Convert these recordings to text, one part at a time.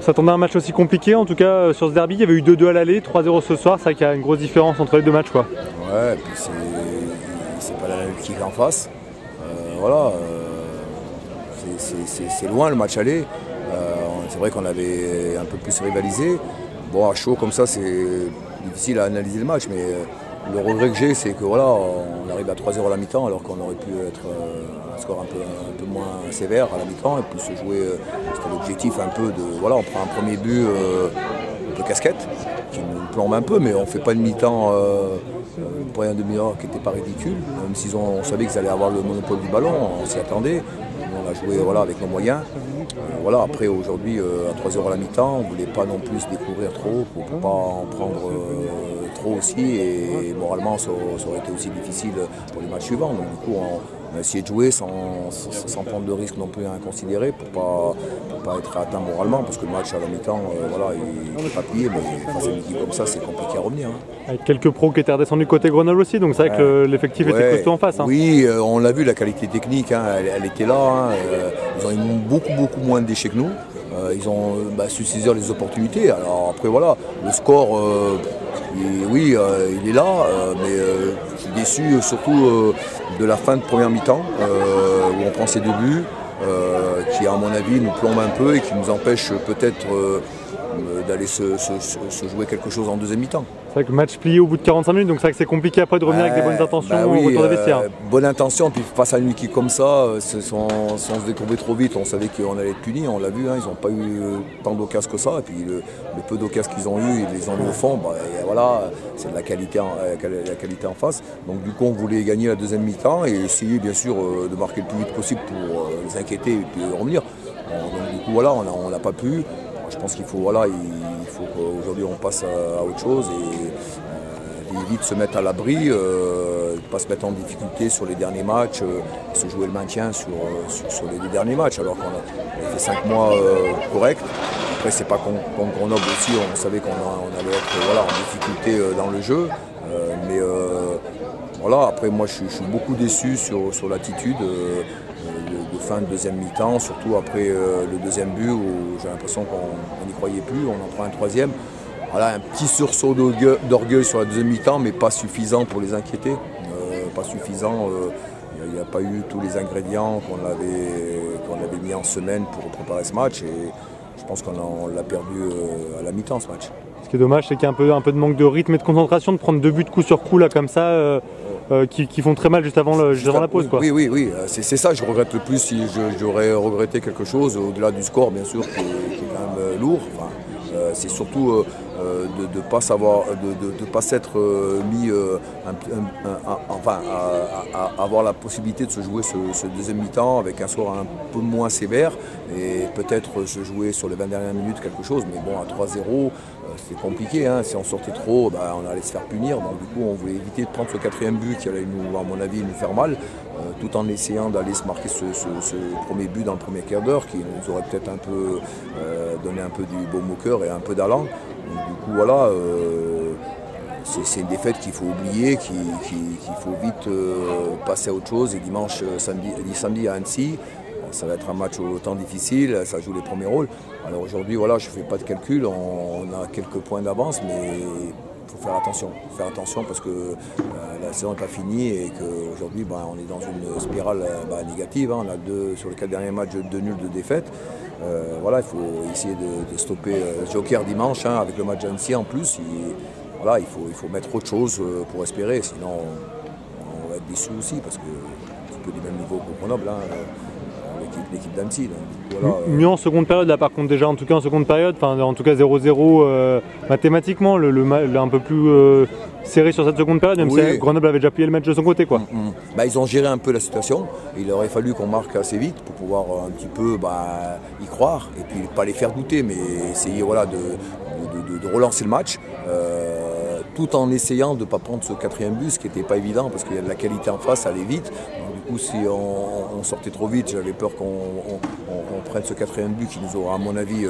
s'attendait à un match aussi compliqué, en tout cas sur ce derby. Il y avait eu 2-2 à l'aller, 3-0 ce soir. C'est vrai qu'il y a une grosse différence entre les deux matchs, quoi. Ouais, et puis c'est pas la même équipe en face. Voilà, c'est loin le match aller. C'est vrai qu'on avait un peu plus rivalisé. Bon, à chaud comme ça, c'est difficile à analyser le match, mais le regret que j'ai, c'est que voilà, on arrive à 3-0 à la mi-temps, alors qu'on aurait pu être un score un peu moins sévère à la mi-temps, et puis se jouer, c'était l'objectif un peu de, voilà, on prend un premier but de casquette, qui nous plombe un peu, mais on ne fait pas une mi-temps, une première demi-heure qui n'était pas ridicule, même si on savait qu'ils allaient avoir le monopole du ballon, on s'y attendait. On a joué voilà, avec nos moyens. Voilà, après aujourd'hui à 3-0 à la mi-temps, on ne voulait pas non plus découvrir trop pour ne pas en prendre trop aussi, et moralement ça aurait été aussi difficile pour les matchs suivants. Donc du coup on a essayé de jouer sans prendre de risques non plus inconsidérés pour pas être atteint moralement, parce que le match à la mi-temps voilà, il n'est pas plié, mais face à une équipe comme ça c'est compliqué à revenir. Avec quelques pros qui étaient redescendus côté Grenoble aussi, donc c'est vrai que l'effectif était costaud en face. Oui, on l'a vu, la qualité technique, elle était là. Ils ont eu beaucoup moins de déchets que nous. Ils ont su saisir les opportunités. Alors après voilà, le score, il est là, mais je suis déçu surtout de la fin de première mi-temps, où on prend ces deux buts, qui à mon avis nous plombe un peu et qui nous empêche peut-être d'aller se jouer quelque chose en deuxième mi-temps. C'est vrai que le match plié au bout de 45 minutes, donc c'est vrai que c'est compliqué après de revenir avec des bonnes intentions au retour des vestiaires. Bonne intention, puis face à une équipe comme ça, sans se découvrir trop vite, on savait qu'on allait être punis, on l'a vu, ils n'ont pas eu tant d'occasions que ça, et puis le peu d'occasions qu'ils ont eu, ils les ont mis au fond, voilà, c'est de la qualité en face. Donc du coup on voulait gagner la deuxième mi-temps et essayer bien sûr de marquer le plus vite possible pour les inquiéter et puis revenir. Donc du coup voilà, on n'a pas pu. Je pense qu'il faut, voilà, il faut qu'aujourd'hui on passe à autre chose et vite se mettre à l'abri, ne pas se mettre en difficulté sur les derniers matchs, se jouer le maintien sur les deux derniers matchs, alors qu'on a fait 5 mois corrects. Après c'est pas contre Grenoble aussi, on savait qu'on allait être voilà, en difficulté dans le jeu, mais voilà, après moi je suis beaucoup déçu sur l'attitude de fin de deuxième mi-temps, surtout après le deuxième but où j'ai l'impression qu'on n'y croyait plus, on en prend un troisième. Voilà, un petit sursaut d'orgueil sur la deuxième mi-temps, mais pas suffisant pour les inquiéter. Pas suffisant, il n'y a pas eu tous les ingrédients qu'on avait mis en semaine pour préparer ce match, et je pense qu'on l'a perdu à la mi-temps ce match. Ce qui est dommage, c'est qu'il y a un peu de manque de rythme et de concentration, de prendre 2 buts coup sur coup là comme ça. Qui font très mal juste avant la pause. Quoi. Oui, c'est ça, je regrette le plus. Si j'aurais regretté quelque chose, au-delà du score bien sûr, qui est quand même lourd, c'est surtout de ne pas s'être mis à avoir la possibilité de se jouer ce deuxième mi-temps avec un score un peu moins sévère et peut-être se jouer sur les 20 dernières minutes quelque chose, mais bon, à 3-0 c'est compliqué, si on sortait trop on allait se faire punir, donc du coup on voulait éviter de prendre ce quatrième but qui allait à mon avis nous faire mal, tout en essayant d'aller se marquer ce premier but dans le premier quart d'heure qui nous aurait peut-être un peu donné un peu du baume au cœur et un peu d'allant. Donc du coup voilà, c'est une défaite qu'il faut oublier, qu'il faut vite passer à autre chose, et samedi à Annecy, ça va être un match autant difficile, ça joue les premiers rôles. Alors aujourd'hui, voilà, je ne fais pas de calcul, on a quelques points d'avance, mais il faut faire attention. Parce que la saison n'est pas finie et qu'aujourd'hui, on est dans une spirale négative. On a sur les 4 derniers matchs 2 nuls, 2 défaites. Voilà, il faut essayer de stopper Joker dimanche, avec le match d'Annecy en plus. Voilà, il faut mettre autre chose pour espérer, sinon on va être déçus aussi, parce que c'est un peu du même niveau que Grenoble. L'équipe d'Annecy. Voilà, mieux en seconde période, là par contre, déjà en tout cas en seconde période, en tout cas 0-0 mathématiquement, un peu plus serré sur cette seconde période, même si Grenoble avait déjà plié le match de son côté. Quoi. Ils ont géré un peu la situation, il aurait fallu qu'on marque assez vite pour pouvoir un petit peu y croire, et puis pas les faire douter, mais essayer de relancer le match. Tout en essayant de ne pas prendre ce quatrième but, ce qui n'était pas évident parce qu'il y a de la qualité en face, ça allait vite. Donc, du coup, si on sortait trop vite, j'avais peur qu'on prenne ce 4e but qui nous aura, à mon avis,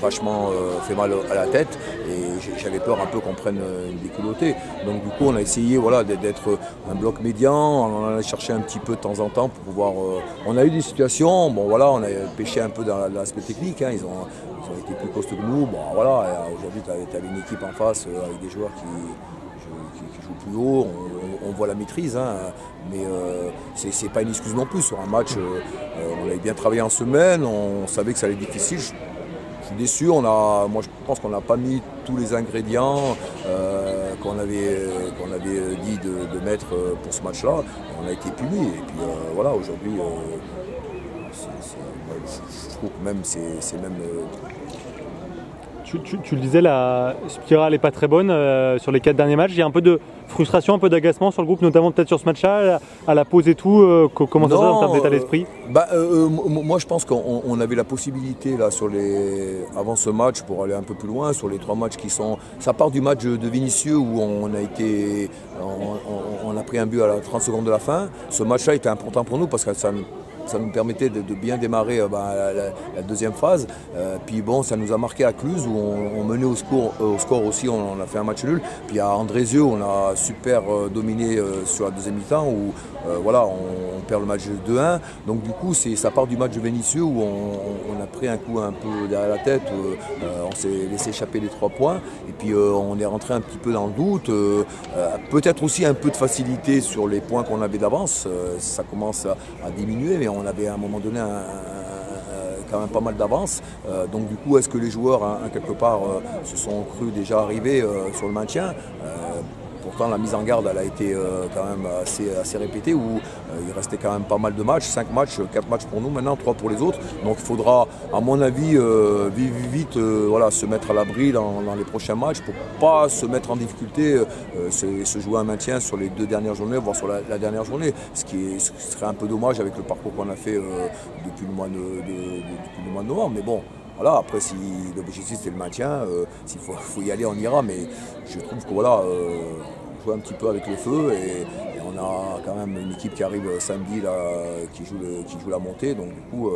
vachement fait mal à la tête. Et j'avais peur un peu qu'on prenne une déculottée. Donc du coup, on a essayé voilà, d'être un bloc médian, on en a cherché un petit peu de temps en temps pour pouvoir... on a eu des situations, bon voilà, on a pêché un peu dans l'aspect technique, hein, ils ont été plus costauds que nous. Bon voilà, aujourd'hui, tu avais une équipe en face avec des joueurs qui jouent plus haut, on voit la maîtrise, hein, mais c'est pas une excuse non plus. Sur un match, on avait bien travaillé en semaine, on savait que ça allait être difficile. Je suis déçu, moi je pense qu'on n'a pas mis tous les ingrédients qu'on avait dit de mettre pour ce match-là. On a été punis et puis voilà, aujourd'hui, je trouve que même c'est même... Tu le disais, la spirale n'est pas très bonne sur les 4 derniers matchs. Il y a un peu de frustration, un peu d'agacement sur le groupe, notamment peut-être sur ce match-là, à la pause et tout. Comment ça se passe en termes d'état d'esprit? Moi, je pense qu'on avait la possibilité là, avant ce match pour aller un peu plus loin sur les 3 matchs qui sont... Ça part du match de Vinicius où on a pris un but à la 30 secondes de la fin. Ce match-là était important pour nous parce que ça nous permettait de bien démarrer la deuxième phase. Puis bon, ça nous a marqué à Cluse où on menait au score aussi, on a fait un match nul. Puis à Andrézieux, on a super dominé sur la deuxième mi-temps où voilà, on perd le match 2-1. Donc du coup, ça part du match de Vinicius où on a pris un coup un peu derrière la tête, on s'est laissé échapper les 3 points. Et puis on est rentré un petit peu dans le doute. Peut-être aussi un peu de facilité sur les points qu'on avait d'avance. Ça commence à diminuer, mais on avait à un moment donné quand même pas mal d'avance. Donc du coup, est-ce que les joueurs, quelque part, se sont crus déjà arrivés sur le maintien? Pourtant, la mise en garde, elle a été quand même assez répétée, où il restait quand même pas mal de matchs, 5 matchs, 4 matchs pour nous maintenant, 3 pour les autres. Donc il faudra, à mon avis, vite voilà, se mettre à l'abri dans les prochains matchs pour ne pas se mettre en difficulté, se jouer un maintien sur les 2 dernières journées, voire sur la dernière journée, ce qui serait un peu dommage avec le parcours qu'on a fait depuis le mois de novembre. Mais bon, voilà, après, si l'objectif c'est le maintien, s'il faut y aller, on ira. Mais je trouve que voilà, on joue un petit peu avec le feu et on a quand même une équipe qui arrive samedi là, qui joue la montée. Donc du coup,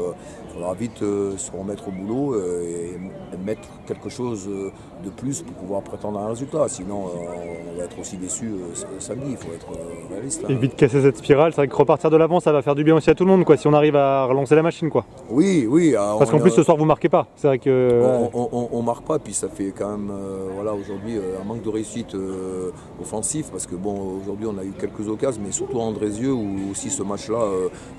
il faudra vite se remettre au boulot et mettre quelque chose de plus pour pouvoir prétendre à un résultat. Sinon, on va être aussi déçus samedi. Il faut être réaliste. Là. Et vite casser cette spirale, c'est vrai que repartir de l'avant, ça va faire du bien aussi à tout le monde, quoi, si on arrive à relancer la machine, quoi. Oui. Parce qu'en plus, ce soir, vous marquez pas. C'est vrai que on marque pas, puis ça fait quand même, voilà, aujourd'hui un manque de réussite offensif, parce que bon, aujourd'hui on a eu quelques occasions, mais surtout Andrézieux où aussi ce match-là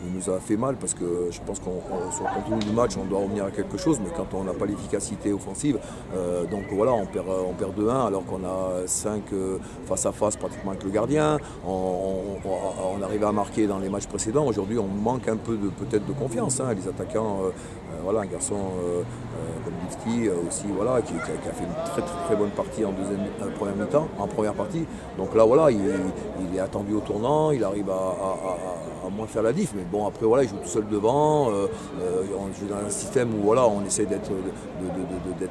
il nous a fait mal, parce que je pense qu'on sur le contenu du match, on doit revenir à quelque chose, mais quand on n'a pas l'efficacité offensive, donc voilà, on perd 2-1 alors qu'on a 5 face à face pratiquement avec le gardien. On arrivait à marquer dans les matchs précédents. Aujourd'hui, on manque un peu peut-être de confiance. Hein. Les attaquants, voilà, un garçon comme Lifty aussi, voilà, qui a fait une très bonne partie en première mi-temps, en première partie. Donc là, voilà, il est attendu au tournant, il arrive à moins faire la diff. Mais bon, après, voilà, il joue tout seul devant. On joue dans un système où voilà, on essaie d'être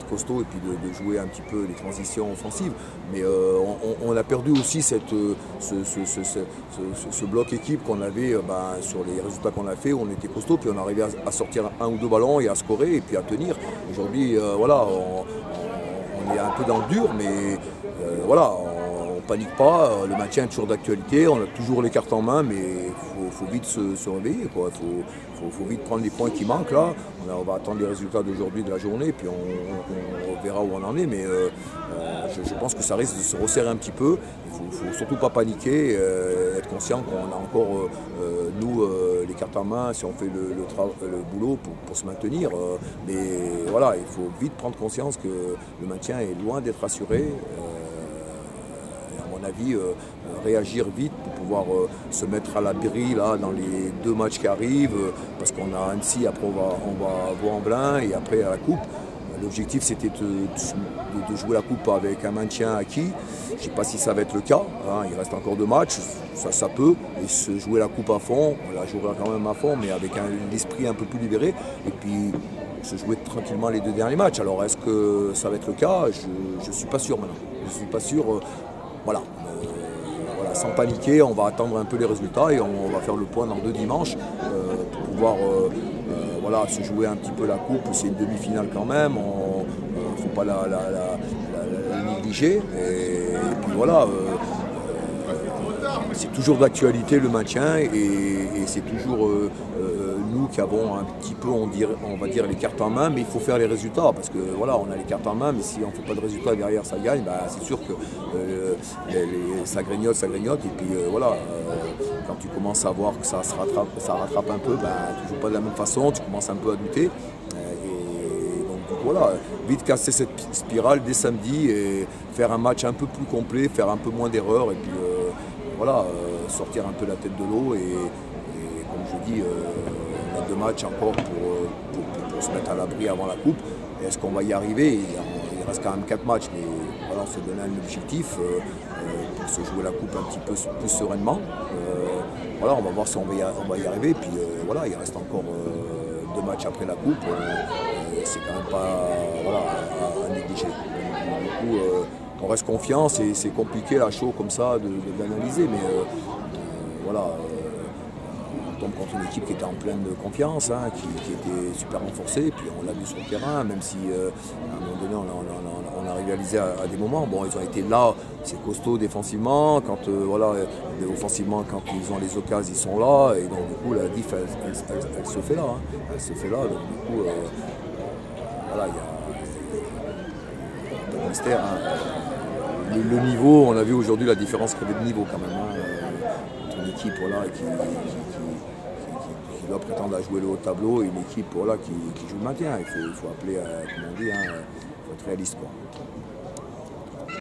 costaud et puis de jouer un petit peu les transitions offensives. Mais on a perdu aussi ce bloc équipe qu'on avait sur les résultats qu'on a fait, où on était costaud, puis on arrivait à sortir 1 ou 2 ballons et à scorer et puis à tenir. Aujourd'hui, voilà, on est un peu dans le dur, mais voilà, on panique pas, le maintien est toujours d'actualité, on a toujours les cartes en main, mais il faut vite se réveiller, quoi. Faut vite prendre les points qui manquent là. On va attendre les résultats d'aujourd'hui, de la journée, puis on verra où on en est, mais je pense que ça risque de se resserrer un petit peu. Il ne faut surtout pas paniquer, être conscient qu'on a encore, nous, les cartes en main, si on fait le boulot pour se maintenir. Mais voilà, il faut vite prendre conscience que le maintien est loin d'être assuré. À mon avis, réagir vite pour pouvoir se mettre à l'abri là dans les 2 matchs qui arrivent, parce qu'on a Annecy, après on va Vaux-en-Velin et après à la Coupe. L'objectif c'était de jouer la Coupe avec un maintien acquis. Je ne sais pas si ça va être le cas, hein. Il reste encore 2 matchs, ça peut, et se jouer la Coupe à fond, on la jouera quand même à fond, mais avec l'esprit un peu plus libéré, et puis se jouer tranquillement les 2 derniers matchs. Alors est-ce que ça va être le cas? Je ne suis pas sûr maintenant. Je ne suis pas sûr. Voilà, sans paniquer, on va attendre un peu les résultats et on va faire le point dans 2 dimanches pour pouvoir voilà, se jouer un petit peu la coupe. C'est une demi-finale quand même, il ne faut pas la négliger. Et puis voilà, c'est toujours d'actualité le maintien et c'est toujours nous qui avons un petit peu, on va dire, les cartes en main, mais il faut faire les résultats parce que voilà, on a les cartes en main, mais si on ne fait pas de résultats derrière ça gagne, bah, c'est sûr que ça grignote et puis voilà, quand tu commences à voir que ça rattrape un peu, bah, tu ne joues pas de la même façon, tu commences un peu à douter. Donc voilà, vite casser cette spirale dès samedi et faire un match un peu plus complet, faire un peu moins d'erreurs et puis voilà, sortir un peu la tête de l'eau et comme je dis, on a 2 matchs encore pour se mettre à l'abri avant la coupe. Est-ce qu'on va y arriver? Il reste quand même 4 matchs, mais voilà, on se donne un objectif pour se jouer la coupe un petit peu plus sereinement. Voilà, on va voir si on va y arriver. Puis voilà, il reste encore 2 matchs après la coupe. C'est quand même pas voilà, à négliger. Du coup, on reste confiant, c'est compliqué à chaud comme ça d'analyser, mais voilà, on tombe contre une équipe qui était en pleine confiance, hein, qui était super renforcée, puis on l'a vu sur le terrain, même si à un moment donné on a rivalisé à des moments. Bon, ils ont été là, c'est costaud défensivement, quand voilà, offensivement quand ils ont les occasions ils sont là, et donc du coup la diff elle se fait là, hein, elle se fait là, donc du coup voilà, il y a pas de mystère. Hein. Le niveau, on a vu aujourd'hui la différence qu'il y avait de niveau quand même, hein, entre une équipe voilà, qui doit prétendre à jouer le haut tableau et une équipe voilà, qui joue le maintien. Il faut appeler, comme on dit, hein, il faut être réaliste, quoi.